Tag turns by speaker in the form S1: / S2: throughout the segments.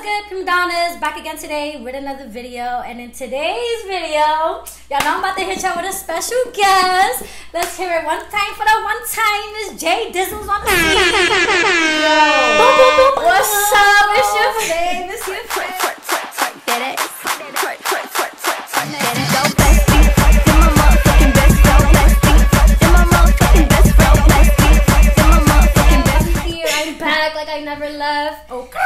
S1: good, prima donnas? Back again today with another video. And in today's video, y'all know I'm about to hit y'all with a special guest. Let's hear it one time for that one time. Miss J Dizzle's on the scene. Yo, what's up? It's your fave. It's your fave. Like I never left. Okay.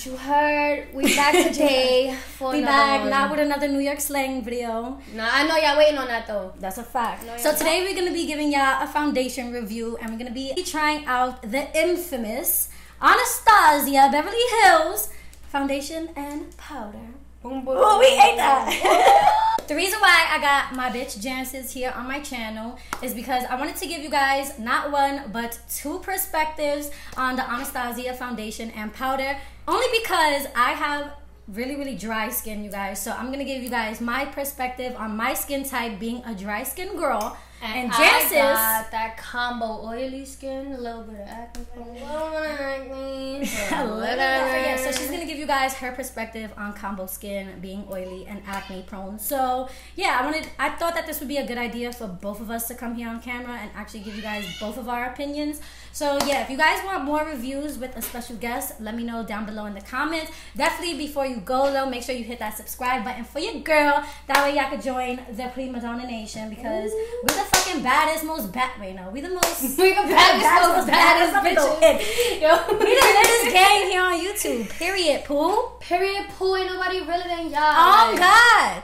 S2: You heard? We back today for
S1: we back not with another New York slang video.
S2: Nah, I know y'all waiting on that though.
S1: That's a fact. So today we're gonna be giving y'all a foundation review, and we're gonna be trying out the infamous Anastasia Beverly Hills foundation and powder.
S2: Boom, boom.
S1: Oh, we ate that. The reason why I got my bitch Jancis here on my channel is because I wanted to give you guys not one but two perspectives on the Anastasia foundation and powder, only because I have really dry skin, you guys. So I'm gonna give you guys my perspective on my skin type, being a dry skin girl. And Jancis
S2: got that combo oily skin, a little bit of acne,
S1: yeah, so she's gonna give you guys her perspective on combo skin, being oily and acne prone. So yeah, I thought that this would be a good idea for both of us to come here on camera and actually give you guys both of our opinions. So yeah, if you guys want more reviews with a special guest, let me know down below in the comments. Definitely before you go though, make sure you hit that subscribe button for your girl. That way y'all could join the Prima Donna Nation, because we're the fucking baddest, most right now. We the baddest, most baddest bitches. Yo, we the latest gang here on YouTube. Period, Pooh.
S2: Period, Pooh. Ain't nobody realer than y'all.
S1: Oh God.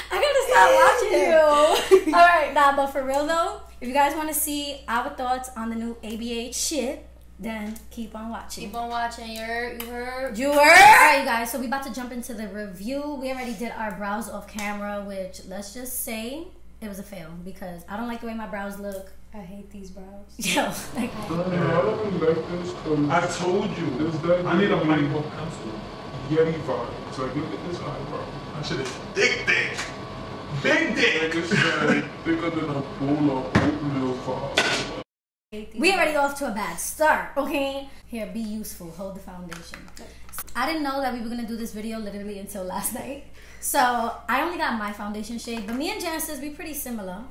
S1: I gotta stop watching you. Alright, nah, but for real though, if you guys want to see our thoughts on the new ABH shit, then keep on watching.
S2: Keep on watching. You heard?
S1: Alright, you guys, so we about to jump into the review. We already did our brows off camera, which let's just say it was a fail, because I don't like the way my brows look.
S2: I hate these brows.
S1: Yo, like,
S3: I don't like this. I told you. This I need a micro pencil. Yeti vibe. It's like, look at this eyebrow. That shit is thick. Big dick. Like it's thicker than a bowl of oatmeal vibe.
S1: We already off to a bad start, okay? Here, be useful. Hold the foundation. I didn't know that we were going to do this video literally until last night. So, I only got my foundation shade. But me and Jancis, we pretty similar.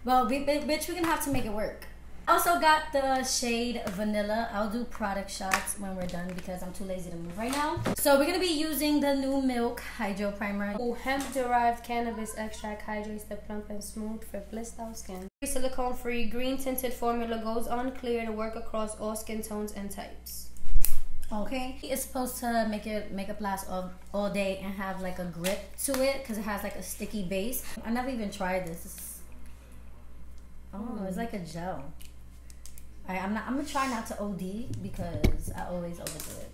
S1: Well, bitch, we're going to have to make it work. Also got the shade Vanilla. I'll do product shots when we're done because I'm too lazy to move right now. So, we're going to be using the New Milk Hydro Primer.
S2: Hemp-derived cannabis extract hydrates the plump and smooth for blissed out skin. Silicone-free, green-tinted formula goes on clear to work across all skin tones and types.
S1: Okay, it's supposed to make your makeup last all day and have like a grip to it because it has like a sticky base. I never even tried this. It's like a gel. I'm gonna try not to OD because I always overdo it.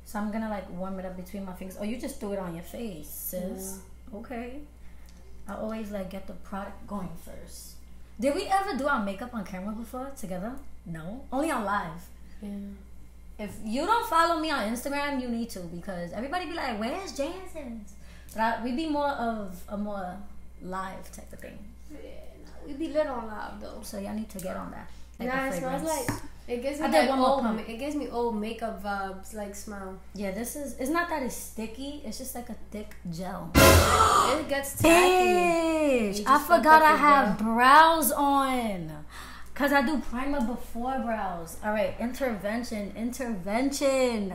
S1: So I'm gonna like warm it up between my fingers. Oh, you just threw it on your face, sis. Yeah. Okay. I always like get the product going first. Did we ever do our makeup on camera before together? No, only on live.
S2: Yeah.
S1: If you don't follow me on Instagram, you need to, because everybody be like, "Where's Jancis?" But we be more of a more live type of thing.
S2: Yeah, we be lit on live though.
S1: So y'all need to get on that.
S2: Nah, it smells like it gives me it gives me old makeup vibes, like smell.
S1: Yeah, it's not that it's sticky. It's just like a thick gel.
S2: It gets tacky.
S1: Bitch, I forgot I have brows on. Cause I do primer before brows. All right, intervention.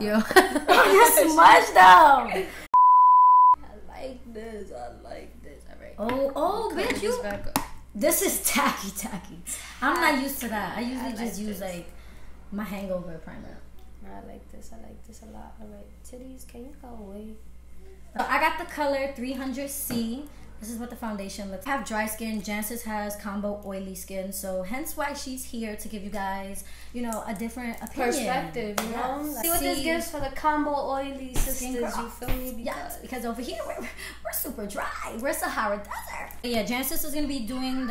S1: Yo, you're smudged though.
S2: I like this. All right.
S1: Oh, bitch, This is tacky. I'm not used to that. I usually just use like my hangover primer.
S2: I like this a lot. All right, titties, can you go away?
S1: So I got the color 300C. This is what the foundation looks like. I have dry skin. Jancis has combo oily skin. So hence why she's here, to give you guys, you know, a different opinion.
S2: Perspective, you know?
S1: Yes.
S2: See what this gives for the combo oily sisters, you feel me?
S1: Yes, because over here, we're super dry. We're Sahara Desert. Yeah, Jancis is going to be doing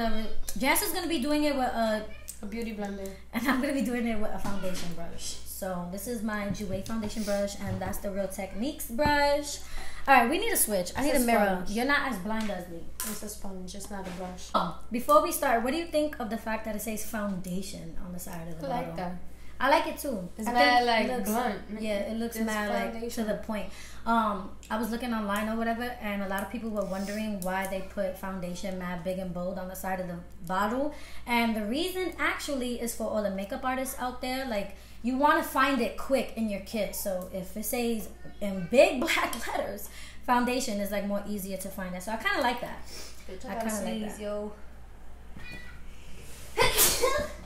S1: it with a
S2: beauty blender.
S1: And I'm going to be doing it with a foundation brush. So this is my Jouer foundation brush, and that's the Real Techniques brush. Alright, we need a switch. I need a mirror. You're not as blind as me.
S2: It's a sponge, just not a brush.
S1: Oh, before we start, what do you think of the fact that it says foundation on the side of the bottle?
S2: I like that.
S1: I like it too.
S2: It's
S1: I
S2: mad
S1: think
S2: like
S1: it looks,
S2: blunt.
S1: Yeah, it looks
S2: This
S1: mad like to
S2: foundation.
S1: the point. I was looking online or whatever, and a lot of people were wondering why they put foundation mad big and bold on the side of the bottle. And the reason actually is for all the makeup artists out there. Like, you want to find it quick in your kit. So if it says in big black letters, foundation is like more easier to find it. So I kind of like that.
S2: Bitch,
S1: I
S2: I
S1: kinda
S2: gotta
S1: like
S2: sneeze,
S1: that.
S2: yo.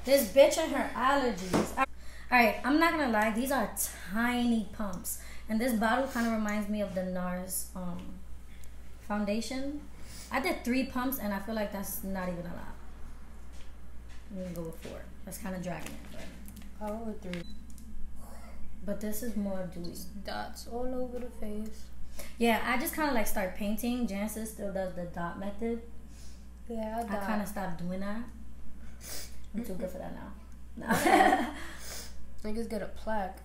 S1: This bitch and her allergies. Alright, I'm not gonna lie, these are tiny pumps. And this bottle kind of reminds me of the NARS foundation. I did 3 pumps and I feel like that's not even a lot. I'm gonna go with 4. That's kind of dragging it.
S2: I went with 3.
S1: But this is more dewy.
S2: Dots all over the face.
S1: Yeah, I just kind of like start painting. Jancis still does the dot method.
S2: Yeah,
S1: I kind of stopped doing that. I'm too good for that now. No.
S2: Niggas get a plaque.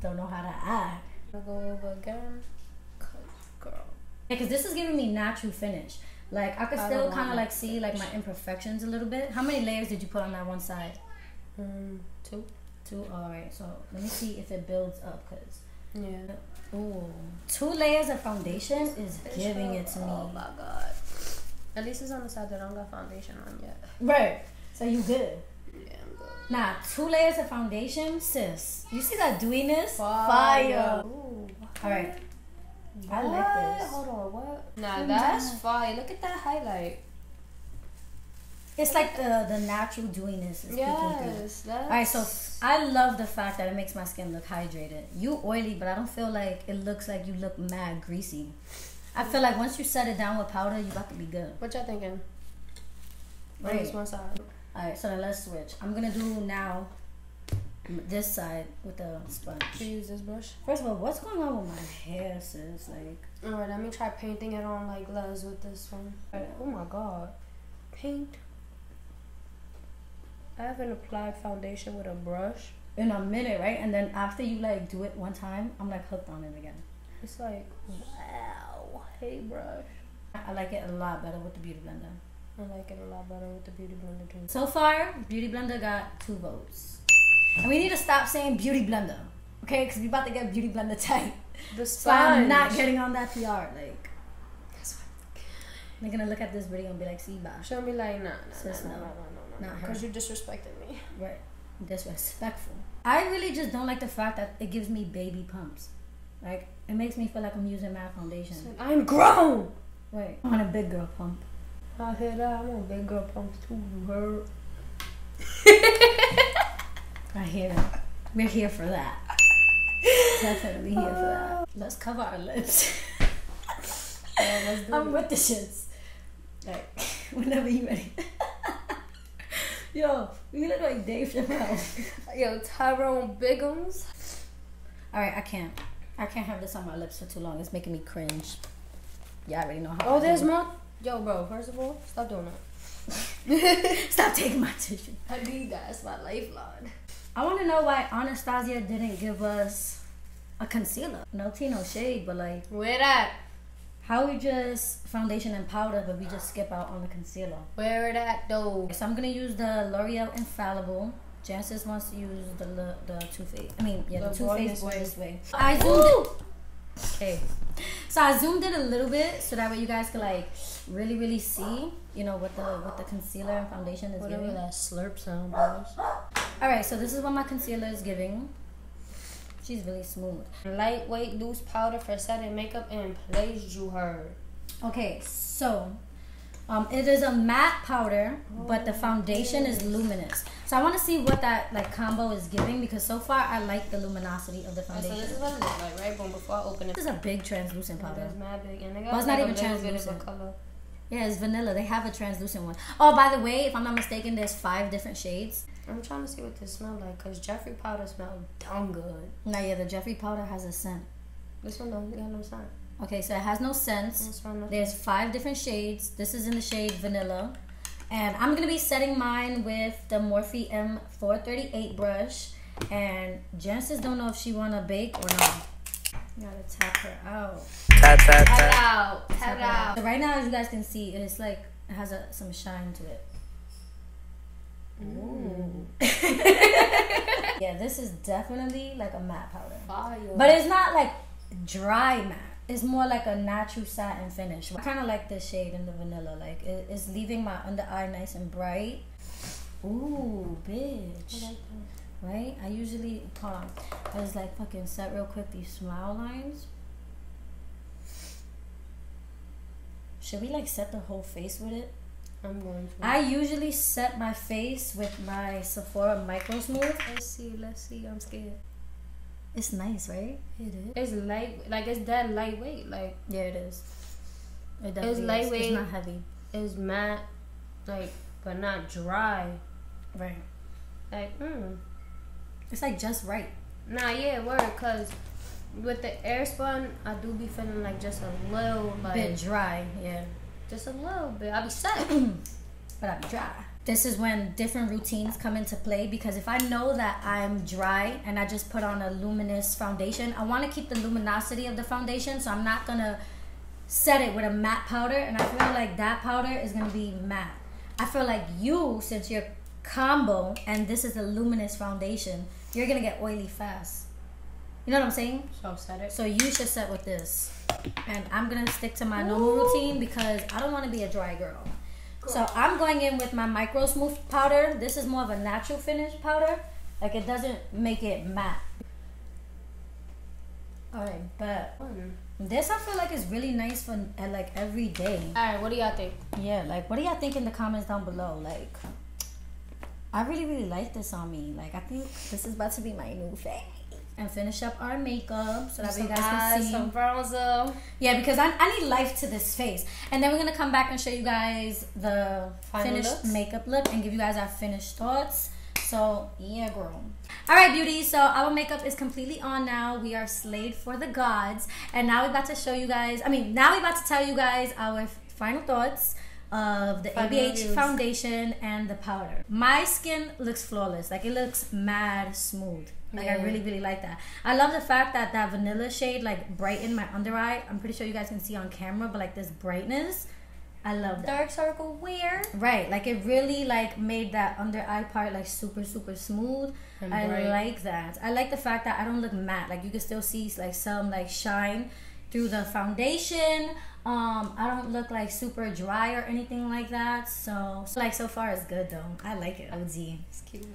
S1: Don't know how to act.
S2: I'll go over again. Cause girl.
S1: Yeah, because this is giving me natural finish. Like, I could
S2: I
S1: still
S2: don't
S1: kind of
S2: want
S1: like see like my imperfections a little bit. How many layers did you put on that one side?
S2: 2.
S1: 2. All right. So let me see if it builds up. Cause
S2: Yeah.
S1: ooh, 2 layers of foundation is giving it to me.
S2: Oh my god. At least it's on the side that I don't got foundation on yet.
S1: Right. So you good?
S2: Yeah, I'm good.
S1: Nah, 2 layers of foundation, sis. You see that dewiness?
S2: Fire. Ooh.
S1: All right. I
S2: What?
S1: like this.
S2: Hold on, what? Nah, that's fire. Look at that highlight.
S1: It's like the natural dewiness is peeking through.
S2: Yes, that's...
S1: Alright, so I love the fact that it makes my skin look hydrated. You oily, but I don't feel like it looks like you look mad greasy. I feel like once you set it down with powder, you about to be good.
S2: What y'all thinking?
S1: Right.
S2: On this one side.
S1: Alright, so then let's switch. I'm gonna do now this side with the sponge.
S2: To use this brush.
S1: First of all, what's going on with my hair, sis? Like,
S2: Alright, let me try painting it on like Les with this one. Oh my god. Paint. I haven't applied foundation with a brush.
S1: in a minute, right? And then after you like do it one time, I'm like hooked on it again.
S2: It's like, wow. Hey, brush.
S1: I like it a lot better with the Beauty Blender.
S2: I like it a lot better with the Beauty Blender too.
S1: So far, Beauty Blender got 2 votes. And we need to stop saying Beauty Blender, okay? Because we about to get Beauty Blender tight.
S2: The
S1: So I'm not
S2: sponge.
S1: getting on that PR. Like, they're gonna look at this video and be like, see, bye.
S2: She'll be like, nah,
S1: Sis, no. Not her.
S2: Because you disrespected me.
S1: Right. Disrespectful. I really just don't like the fact that it gives me baby pumps. Like, it makes me feel like I'm using matte foundation.
S2: I'm grown.
S1: Wait, I'm on a big girl pump.
S2: I hear that. I'm on big girl pumps too. You heard?
S1: I hear it. We're here for that. Definitely here for that. Let's cover our lips.
S2: Yeah, let's do
S1: I'm
S2: it.
S1: with the shits. Like, whenever you ready. Yo, we look like Dave Chappelle.
S2: Yo, Tyrone Biggums.
S1: Alright, I can't have this on my lips for too long. It's making me cringe. Yeah, I already know how.
S2: Oh,
S1: I
S2: there's
S1: do.
S2: more. Yo, bro, first of all, stop doing that.
S1: Stop taking my tissue.
S2: I need that. It's my lifeline.
S1: I want to know why Anastasia didn't give us a concealer. No tea, no shade, but like,
S2: Where that?
S1: how we just foundation and powder, but we just skip out on the concealer.
S2: Where that though?
S1: So I'm gonna use the L'Oreal Infallible. Jancis wants to use the Too Faced. I mean, yeah, the
S2: The
S1: Too
S2: Born
S1: Faced
S2: This
S1: Born
S2: Way.
S1: This Way. I zoomed it. Okay. So I zoomed it a little bit so that way you guys could like really see, you know, what the concealer and foundation is
S2: Whatever
S1: giving.
S2: that slurp sound was.
S1: All right, so this is what my concealer is giving. She's really smooth.
S2: Lightweight loose powder for setting makeup in place. You heard.
S1: Okay, so it is a matte powder, but the foundation is luminous. So I want to see what that like combo is giving because so far I like the luminosity of the
S2: So
S1: foundation.
S2: this is what it looks like, right? Boom. Before I open it,
S1: This is a big translucent powder.
S2: it's mad big, and they got
S1: Well, it's not
S2: like,
S1: even
S2: a little bit of a
S1: translucent.
S2: color.
S1: Yeah, it's vanilla. They have a translucent one. Oh, by the way, if I'm not mistaken, there's 5 different shades.
S2: I'm trying to see what this smells like, cause Jeffree powder smells dumb good.
S1: Now, yeah, the Jeffree powder has a scent.
S2: This one don't got no scent.
S1: Okay, so it has no scent.
S2: Don't smell nothing.
S1: There's 5 different shades. This is in the shade vanilla. And I'm going to be setting mine with the Morphe M438 brush. And Genesis don't know if she want to bake or not. You got to tap her out.
S2: Tap out. Tap out.
S1: So right now, as you guys can see, it's like, it has some shine to it. Ooh. Yeah, Yeah, this is definitely like a matte powder.
S2: Fire.
S1: But it's not like dry matte. It's more like a natural satin finish. I kind of like this shade in the vanilla. Like, it's leaving my under eye nice and bright. Ooh, bitch.
S2: I like that.
S1: Right? I usually, hold on. I just like fucking set real quick these smile lines. Should we like set the whole face with it?
S2: I'm going to.
S1: I usually set my face with my Sephora Micro Smooth.
S2: Let's see. I'm scared.
S1: It's nice, right?
S2: It is. It's light, like it's that lightweight. Like
S1: Yeah, it is. It
S2: it's lightweight.
S1: It's not heavy.
S2: It's matte, like, but not dry.
S1: Right.
S2: Like,
S1: It's like just right.
S2: Nah, yeah, word. Cause with the Airspun, I do be feeling like just a little, like
S1: Bit dry, yeah.
S2: just a little bit. I be set.
S1: But I'll be dry. This is when different routines come into play, because if I know that I'm dry and I just put on a luminous foundation, I want to keep the luminosity of the foundation, so I'm not gonna set it with a matte powder, and I feel like that powder is gonna be matte. I feel like you, since you're combo and this is a luminous foundation, you're gonna get oily fast. You know what I'm saying?
S2: So set it.
S1: So you should set with this, and I'm gonna stick to my normal routine because I don't want to be a dry girl. So I'm going in with my Micro Smooth powder. This is more of a natural finish powder. Like, it doesn't make it matte. Alright, but this I feel like is really nice for like every day.
S2: Alright, what do y'all think?
S1: Yeah, like, what do y'all think in the comments down below? Like, I really like this on me. Like, I think this is about to be my new face. And finish up our makeup so that you guys can see.
S2: Some bronzer.
S1: Yeah, because I need life to this face. And then we're going to come back and show you guys the finished makeup look and give you guys our finished thoughts. So, yeah, girl. Alright, beauty. So, our makeup is completely on now. We are slayed for the gods. And now we're about to show you guys, now we're about to tell you guys our final thoughts of the ABH foundation and the powder. My skin looks flawless. Like, it looks mad smooth. Like, I really like that. I love the fact that that vanilla shade like brightened my under eye. I'm pretty sure you guys can see on camera, but like this brightness, I love that.
S2: Dark circle weird.
S1: Right, like it really like made that under eye part like super smooth.
S2: And
S1: I
S2: bright.
S1: like that. I like the fact that I don't look matte. Like, you can still see like some like shine through the foundation. I don't look like super dry or anything like that. So like, so far it's good though. I like it. OG.
S2: It's cute.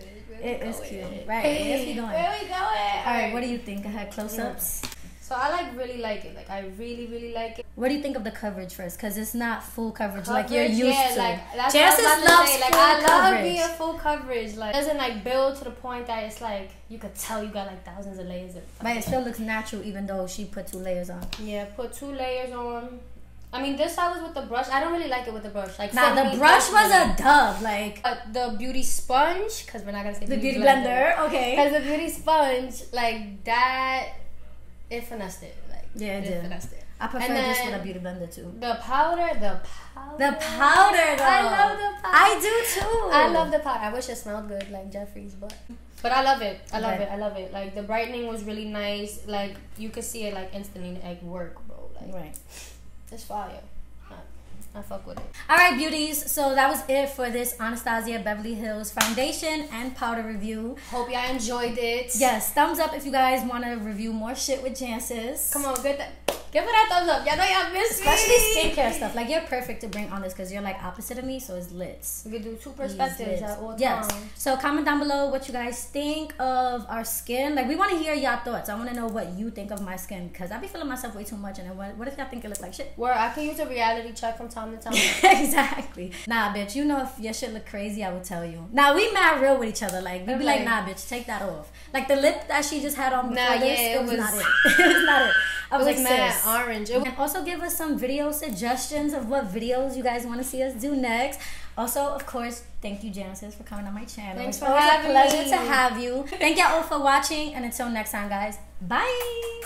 S1: It is cute. Right. Let's keep going.
S2: Where we going?
S1: Alright, what do you think? I had close-ups.
S2: So I really like it. Like, I really like it.
S1: What do you think of the coverage first? Because it's not full coverage like you're used to.
S2: Like, that's
S1: Jancis
S2: what I was about to say. Like, I love
S1: coverage.
S2: being full coverage. Like, it doesn't like build to the point that it's like you could tell you got like thousands of layers of.
S1: But it still looks natural even though she put 2 layers on.
S2: Yeah, put 2 layers on. I mean, this side was with the brush. I don't really like it with the brush. Like,
S1: Nah, the brush was a dub. Like,
S2: the beauty sponge, because we're not gonna say
S1: the beauty blender. Okay.
S2: Because the beauty sponge, like that, it finessed it. Like,
S1: yeah, it did.
S2: finessed it.
S1: I prefer this with a beauty blender too.
S2: The powder.
S1: The powder, though.
S2: I love the powder.
S1: I do too.
S2: I love the powder. I wish it smelled good like Jeffrey's, but I love it. I love it. Like, the brightening was really nice. Like, you could see it like instantly like work, bro. Like,
S1: right.
S2: It's fire. I fuck with it.
S1: Alright, beauties. So that was it for this Anastasia Beverly Hills foundation and powder review.
S2: Hope y'all enjoyed it.
S1: Yes, thumbs up if you guys want to review more shit with Jancis.
S2: Come on, give it that thumbs up. Y'all know y'all miss me.
S1: Especially skincare stuff. Like, you're perfect to bring on this because you're like opposite of me, so it's lit.
S2: We could do 2 perspectives at all times.
S1: Yes. So comment down below what you guys think of our skin. Like, we want to hear y'all thoughts. I want to know what you think of my skin because I be feeling myself way too much. And then what if y'all think it looks like shit?
S2: Where I can use a reality check from time to time.
S1: Exactly. Nah, bitch. You know, if your shit look crazy, I would tell you. Nah, we mad real with each other. Like, we be like, nah, bitch, take that off. Like, the lip that she just had on before this, it was not it. It was not it. I was like,
S2: mad
S1: sis.
S2: orange.
S1: And also give us some video suggestions of what videos you guys want to see us do next. Also, of course, thank you, Jancis, for coming on my channel.
S2: Thanks for
S1: having me. It's a pleasure
S2: me.
S1: to have you. Thank y'all all for watching, and until next time, guys. Bye.